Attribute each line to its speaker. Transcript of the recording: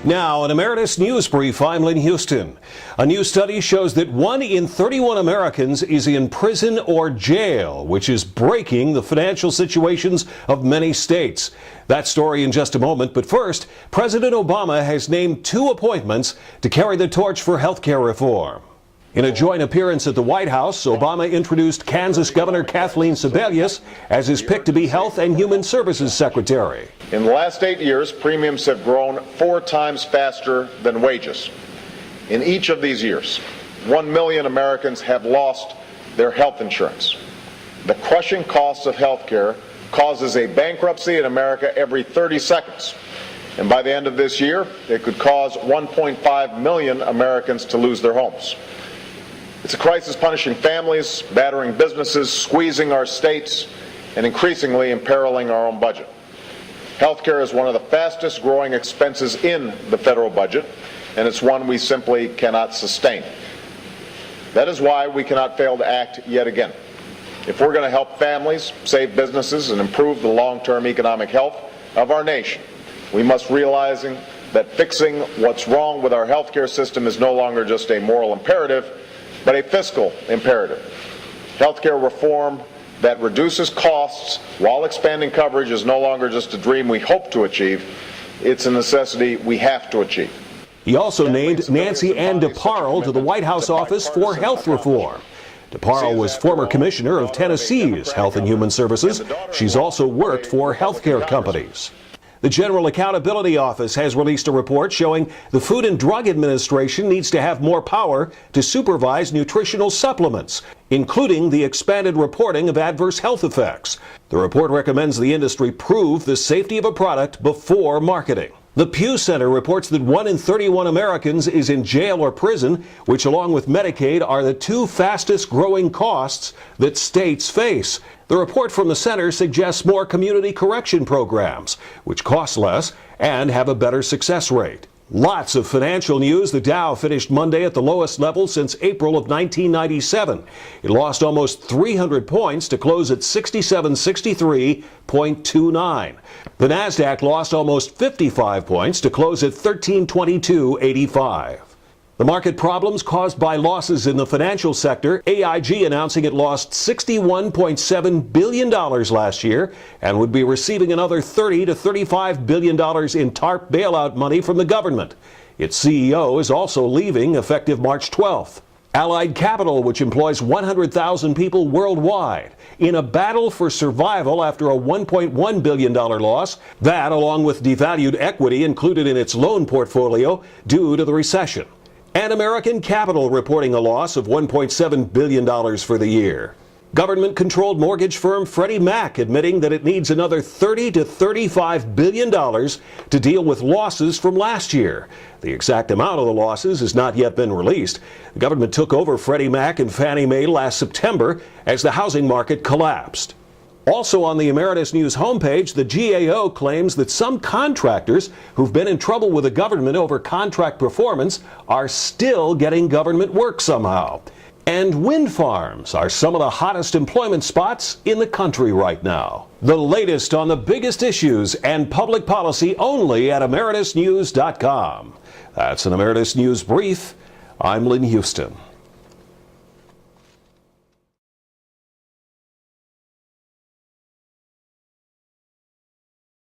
Speaker 1: Now, an Emeritus Newsbrief, I'm Lynn, Huston. A new study shows that 1 in 31 Americans is in prison or jail, which is breaking the financial situations of many states. That story in just a moment, but first, President Obama has named 2 appointments to carry the torch for health care reform. In a joint appearance at the White House, Obama introduced Kansas Governor Kathleen Sebelius as his pick to be Health and Human Services Secretary.
Speaker 2: In the last 8 years, premiums have grown 4 times faster than wages. In each of these years, 1 million Americans have lost their health insurance. The crushing cost of health care causes a bankruptcy in America every 30 seconds. And by the end of this year, it could cause 1.5 million Americans to lose their homes. It's a crisis punishing families, battering businesses, squeezing our states, and increasingly imperiling our own budget. Healthcare is one of the fastest growing expenses in the federal budget, and it's one we simply cannot sustain. That is why we cannot fail to act yet again. If we're going to help families, save businesses, and improve the long-term economic health of our nation, we must realize that fixing what's wrong with our healthcare system is no longer just a moral imperative, but a fiscal imperative. Healthcare reform that reduces costs while expanding coverage is no longer just a dream we hope to achieve, it's a necessity we have to achieve.
Speaker 1: He also named Nancy Ann DeParle to the White House Office for Health Reform. DeParle was former commissioner of Tennessee's Health and Human Services. She's also worked for healthcare companies. The General Accountability Office has released a report showing the Food and Drug Administration needs to have more power to supervise nutritional supplements, including the expanded reporting of adverse health effects. The report recommends the industry prove the safety of a product before marketing. The Pew Center reports that 1 in 31 Americans is in jail or prison, which along with Medicaid are the 2 fastest growing costs that states face. The report from the center suggests more community correction programs, which cost less and have a better success rate. Lots of financial news. The Dow finished Monday at the lowest level since April of 1997. It lost almost 300 points to close at 6763.29. The Nasdaq lost almost 55 points to close at 1322.85. The market problems caused by losses in the financial sector, AIG announcing it lost $61.7 billion last year and would be receiving another $30 to $35 billion in Tarp bailout money from the government. Its CEO is also leaving effective March 12th. Allied Capital, which employs 100,000 people worldwide, in a battle for survival after a $1.1 billion loss, that along with devalued equity included in its loan portfolio due to the recession. And American Capital reporting a loss of $1.7 billion for the year. Government-controlled mortgage firm Freddie Mac admitting that it needs another $30 to $35 billion to deal with losses from last year. The exact amount of the losses has not yet been released. The government took over Freddie Mac and Fannie Mae last September as the housing market collapsed. Also on the Emeritus News homepage, the GAO claims that some contractors who've been in trouble with the government over contract performance are still getting government work somehow. And wind farms are some of the hottest employment spots in the country right now. The latest on the biggest issues and public policy only at emeritusnews.com. That's an Emeritus News Brief. I'm Lynn, Huston.